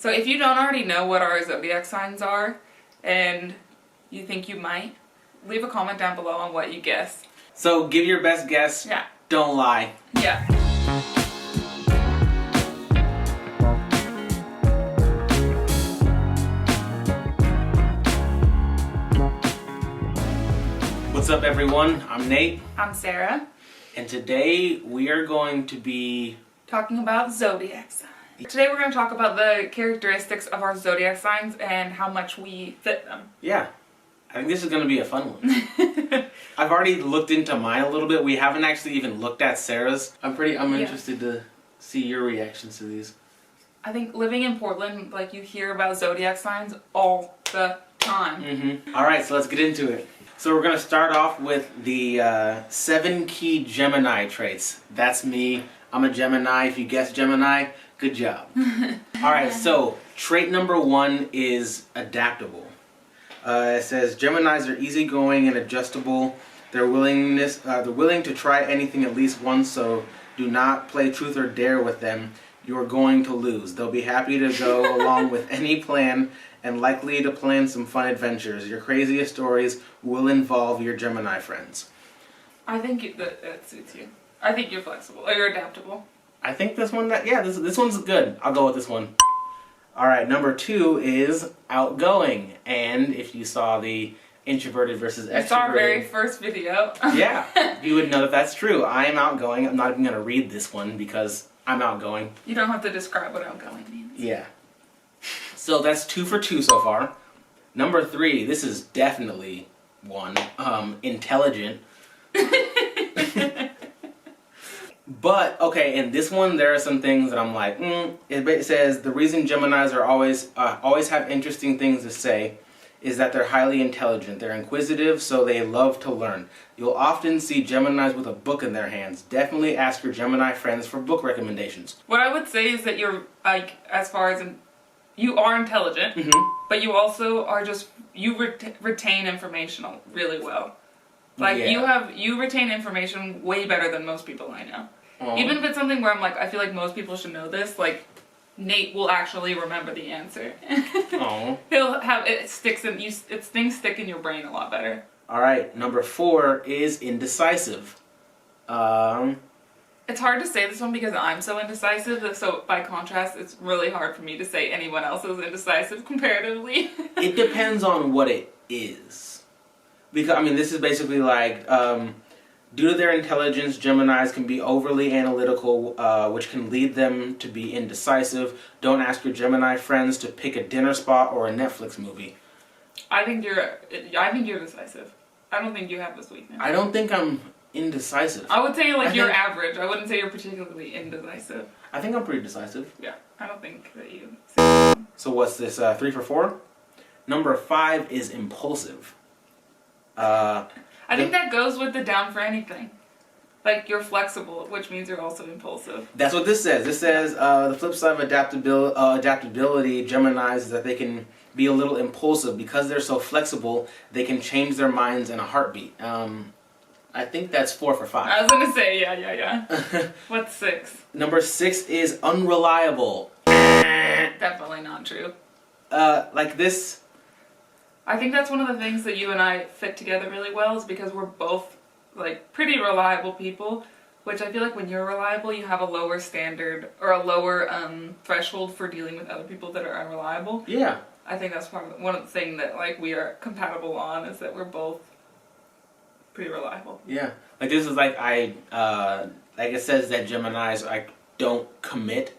So if you don't already know what our zodiac signs are, and you think you might, leave a comment down below on what you guess. So give your best guess. Yeah. Don't lie. Yeah. What's up, everyone? I'm Nate. I'm Sarah. And today we are going to be talking about zodiac signs. Today we're going to talk about the characteristics of our zodiac signs and how much we fit them. Yeah. I think this is going to be a fun one. I've already looked into mine a little bit. We haven't actually even looked at Sarah's. I'm interested to see your reactions to these. I think living in Portland, like, you hear about zodiac signs all the time. Mm-hmm. All right, so let's get into it. So we're going to start off with the 7 key Gemini traits. That's me. I'm a Gemini. If you guessed Gemini, good job. All right, so trait number 1 is adaptable. It says Geminis are easygoing and adjustable. They're willing to try anything at least once, so do not play truth or dare with them. You're going to lose. They'll be happy to go along with any plan and likely to plan some fun adventures. Your craziest stories will involve your Gemini friends. I think that suits you. I think you're flexible, or you're adaptable. I think this one, this one's good. I'll go with this one. All right, number 2 is outgoing. And if you saw the introverted versus extroverted... You saw our very first video. Yeah, you would know that that's true. I am outgoing. I'm not even going to read this one because I'm outgoing. You don't have to describe what outgoing means. Yeah. So that's 2 for 2 so far. Number 3, this is definitely one. Intelligent. But, okay, in this one, there are some things that I'm like, It says, the reason Geminis are always have interesting things to say is that they're highly intelligent. They're inquisitive, so they love to learn. You'll often see Geminis with a book in their hands. Definitely ask your Gemini friends for book recommendations. What I would say is that you're, like, as far as you are intelligent, but you also are you retain information really well. Like, yeah. you retain information way better than most people I know. Aww. Even if it's something where I'm like, I feel like most people should know this, like, Nate will actually remember the answer. Aww. He'll have, things stick in your brain a lot better. Alright, number 4 is indecisive. It's hard to say this one because I'm so indecisive, so by contrast, it's really hard for me to say anyone else is indecisive comparatively. It depends on what it is. Because, I mean, this is basically like, due to their intelligence, Geminis can be overly analytical, which can lead them to be indecisive. Don't ask your Gemini friends to pick a dinner spot or a Netflix movie. I think you're decisive. I don't think you have this weakness. I don't think I'm indecisive. I would say, you're average. I wouldn't say you're particularly indecisive. I think I'm pretty decisive. Yeah, I don't think that you... So what's this, 3 for 4? Number 5 is impulsive. I think that goes with the down for anything. Like, you're flexible, which means you're also impulsive. That's what this says. This says the flip side of adaptability, Geminis, is that they can be a little impulsive. Because they're so flexible, they can change their minds in a heartbeat. I think that's 4 for 5. I was going to say, yeah. What's 6? Number 6 is unreliable. Definitely not true. Like this... I think that's one of the things that you and I fit together really well is because we're both, like, pretty reliable people, which I feel like when you're reliable, you have a lower standard or a lower threshold for dealing with other people that are unreliable. Yeah. I think that's one of the things that, like, we are compatible on is that we're both pretty reliable. Yeah. Like, this is like, like it says that Geminis, like, don't commit.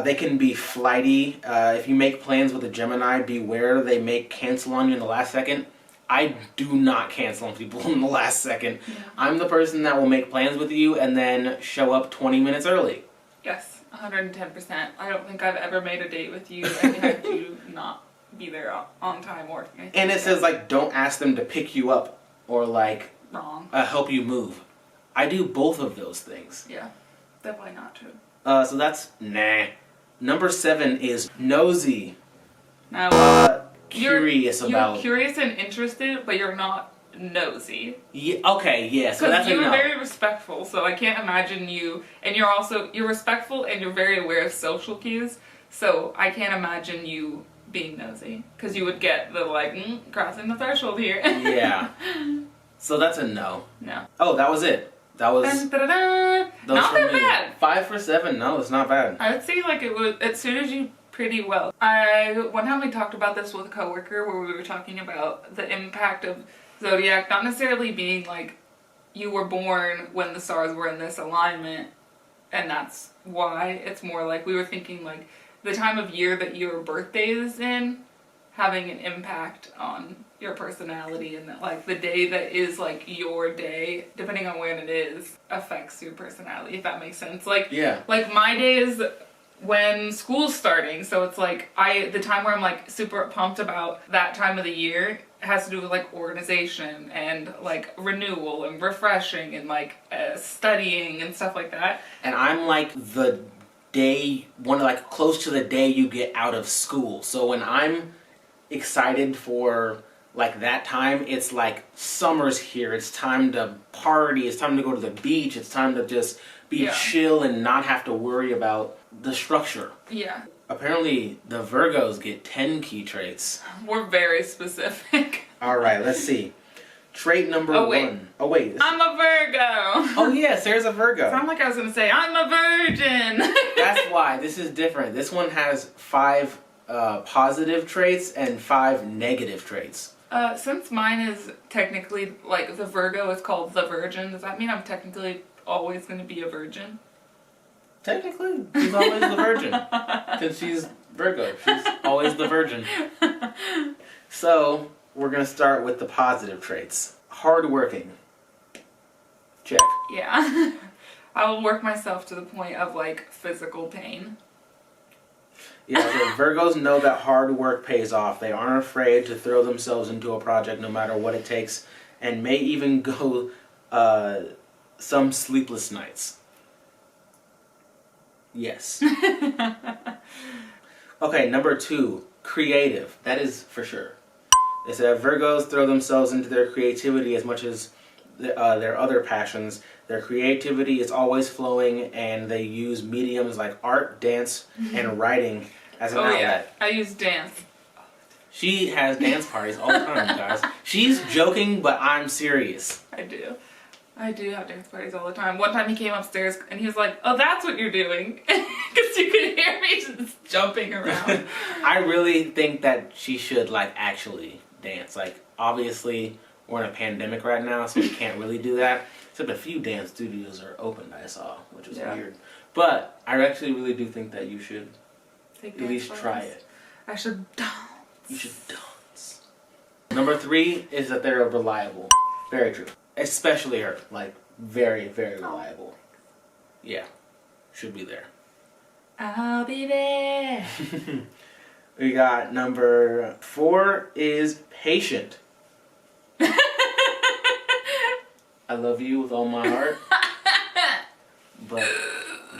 They can be flighty. If you make plans with a Gemini, beware they may cancel on you in the last second. I do not cancel on people in the last second. Yeah. I'm the person that will make plans with you and then show up 20 minutes early. Yes, 110%. I don't think I've ever made a date with you and had you not be there on time or anything. And it says, like, don't ask them to pick you up or, like, wrong. Help you move. I do both of those things. Yeah, definitely not true. So that's nah. Number 7 is nosy. Now, curious about. You're curious and interested, but you're not nosy. Yeah, okay, yeah, so that's you're very respectful, so I can't imagine you, and you're respectful and you're very aware of social cues, so I can't imagine you being nosy, because you would get the crossing the threshold here. Yeah. So that's a no. No. Oh, that was it. That was... Dun, da, da, da. Not that bad. 5 for 7, no, it's not bad. I would say it suited you pretty well. One time we talked about this with a coworker where we were talking about the impact of Zodiac, not necessarily being like you were born when the stars were in this alignment and that's why. It's more like we were thinking like the time of year that your birthday is in having an impact on your personality, and that like the day that is like your day, depending on when it is, affects your personality, if that makes sense. Like, yeah. Like my day is when school's starting, so it's like the time where I'm like super pumped about that time of the year has to do with like organization and like renewal and refreshing and like studying and stuff like that. And I'm like the day, close to the day you get out of school. So when I'm excited for like that time, it's like summer's here, it's time to party, it's time to go to the beach, it's time to just be chill and not have to worry about the structure. Yeah. Apparently the Virgos get 10 key traits. We're very specific. Alright, let's see. Trait number 1. Oh wait. I'm a Virgo. Oh yeah, Sarah's a Virgo. Sound like I was gonna say, I'm a virgin. That's why. This is different. This one has 5 positive traits and 5 negative traits. Since mine is technically, like, the Virgo is called the Virgin, does that mean I'm technically always going to be a virgin? Technically, she's always the virgin. Because she's Virgo. She's always the virgin. So, we're going to start with the positive traits. Hardworking. Check. Yeah. I will work myself to the point of, like, physical pain. Yeah, so Virgos know that hard work pays off. They aren't afraid to throw themselves into a project no matter what it takes, and may even go some sleepless nights. Yes. Okay, number 2, creative. That is for sure. They said Virgos throw themselves into their creativity as much as their other passions. Their creativity is always flowing, and they use mediums like art, dance, and writing as an outlet. Yeah, I use dance. She has dance parties all the time, guys. She's joking, but I'm serious. I do. I do have dance parties all the time. One time he came upstairs and he was like, "Oh, that's what you're doing," because you could hear me just jumping around. I really think that she should like actually dance. Like, obviously we're in a pandemic right now, so we can't really do that. Except a few dance studios are open, I saw, which was weird. But I actually really do think that you should at least try it. I should dance. You should dance. Number 3 is that they're reliable. Very true. Especially her. Like, very, very reliable. Yeah. Should be there. I'll be there. We got number 4 is patient. I love you with all my heart. But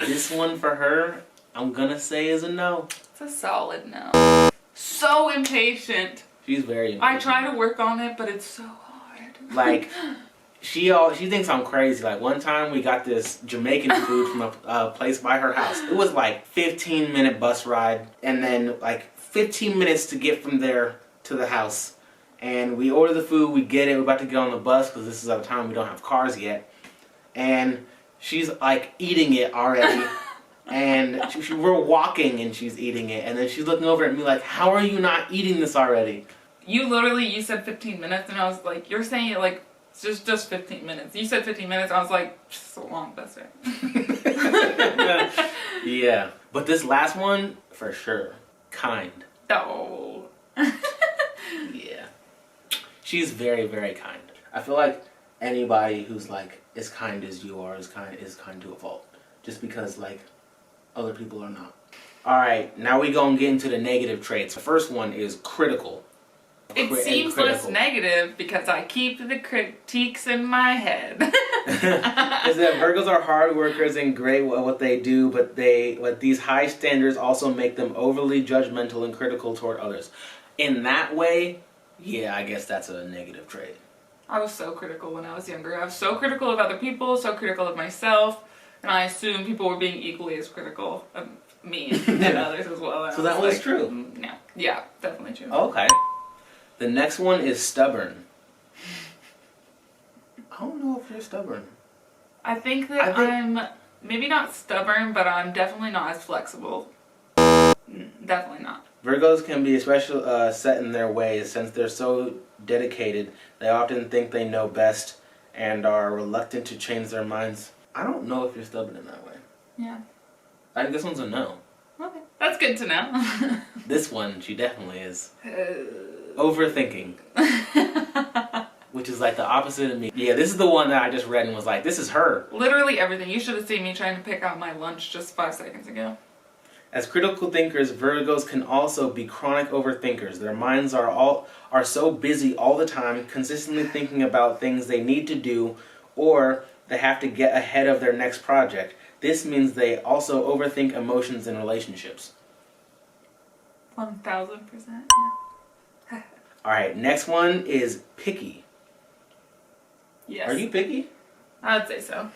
this one for her, I'm gonna say is a no. It's a solid no. So impatient. She's very impatient. I try to work on it, but it's so hard. Like, she thinks I'm crazy. Like, one time we got this Jamaican food from a place by her house. It was like 15-minute bus ride, and then like 15 minutes to get from there to the house. And we order the food, we get it, we're about to get on the bus because this is at a time we don't have cars yet. And she's like eating it already. And we're walking and she's eating it. And then she's looking over at me like, how are you not eating this already? You said 15 minutes and I was like, you're saying it like it's just 15 minutes. You said 15 minutes, I was like, so long, that's right. Yeah. But this last one, for sure, kind. Oh. Yeah. She's very, very kind. I feel like anybody who's like as kind as you are is kind to a fault. Just because like other people are not. Alright, now we gonna get into the negative traits. The first one is critical. It seems less negative because I keep the critiques in my head. Is that Virgos are hard workers and great at what they do, but these high standards also make them overly judgmental and critical toward others. In that way, yeah, I guess that's a negative trait. I was so critical when I was younger. I was so critical of other people, so critical of myself, and I assumed people were being equally as critical of me and others as well. And So that was true? No. Yeah, definitely true. Okay. The next one is stubborn. I don't know if you're stubborn. I think that I'm maybe not stubborn, but I'm definitely not as flexible. Definitely not. Virgos can be especially set in their ways since they're so dedicated. They often think they know best and are reluctant to change their minds. I don't know if you're stubborn in that way. Yeah. I think this one's a no. Okay. That's good to know. This one, she definitely is. Overthinking. Which is like the opposite of me. Yeah, this is the one that I just read and was like, this is her. Literally everything. You should have seen me trying to pick out my lunch just 5 seconds ago. As critical thinkers, Virgos can also be chronic overthinkers. Their minds are so busy all the time, consistently thinking about things they need to do or they have to get ahead of their next project. This means they also overthink emotions in relationships. 1000%, yeah. Alright, next one is picky. Yes. Are you picky? I would say so.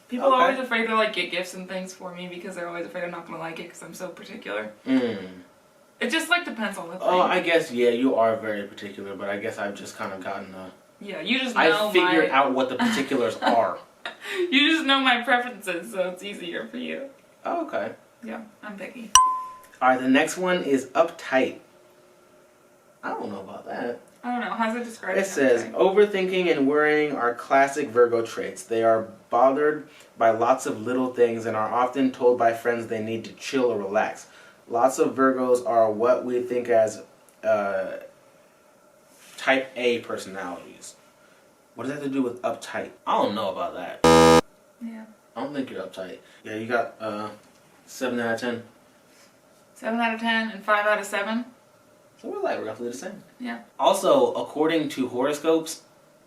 People are always afraid to like get gifts and things for me because they're always afraid I'm not going to like it because I'm so particular. It just like depends on the thing. Oh, I guess, yeah, you are very particular, but I guess I've just kind of gotten Yeah, you just know I figured out what the particulars are. You just know my preferences, so it's easier for you. Oh, okay. Yeah, I'm picky. Alright, the next one is uptight. I don't know about that. I don't know. How's it described? It says, overthinking and worrying are classic Virgo traits. They are bothered by lots of little things and are often told by friends they need to chill or relax. Lots of Virgos are what we think as type A personalities. What does that have to do with uptight? I don't know about that. Yeah. I don't think you're uptight. Yeah, you got 7 out of 10. 7 out of 10 and 5 out of 7. So we're like roughly the same. Yeah. Also, according to horoscopes,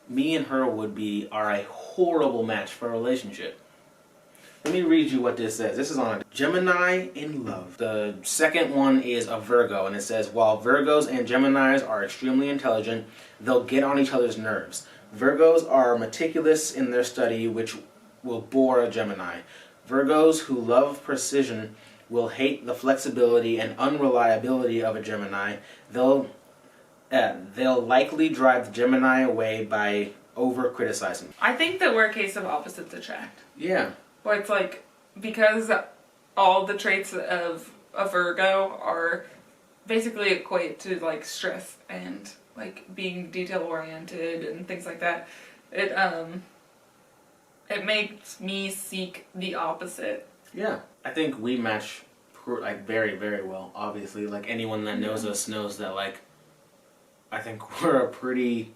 me and her are a horrible match for a relationship. Let me read you what this says. This is on a Gemini in love. The second one is a Virgo, and it says, while Virgos and Geminis are extremely intelligent, they'll get on each other's nerves. Virgos are meticulous in their study, which will bore a Gemini. Virgos who love precision will hate the flexibility and unreliability of a Gemini. They'll likely drive the Gemini away by over-criticizing. I think that we're a case of opposites attract. Yeah. Where it's like, because all the traits of a Virgo are basically equate to like stress and like being detail-oriented and things like that, it makes me seek the opposite. Yeah. I think we match like very, very well, obviously. Like anyone that knows us knows that like I think we're a pretty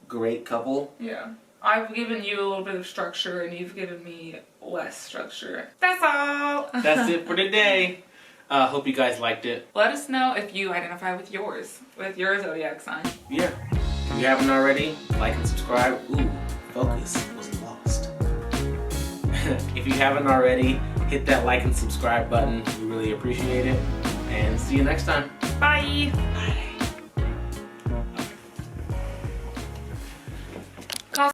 great couple. Yeah. I've given you a little bit of structure and you've given me less structure. That's all! That's it for today. Hope you guys liked it. Let us know if you identify with your zodiac sign. Yeah. If you haven't already, like and subscribe. Ooh, focus was lost. If you haven't already, hit that like and subscribe button. We really appreciate it. And see you next time. Bye! Bye.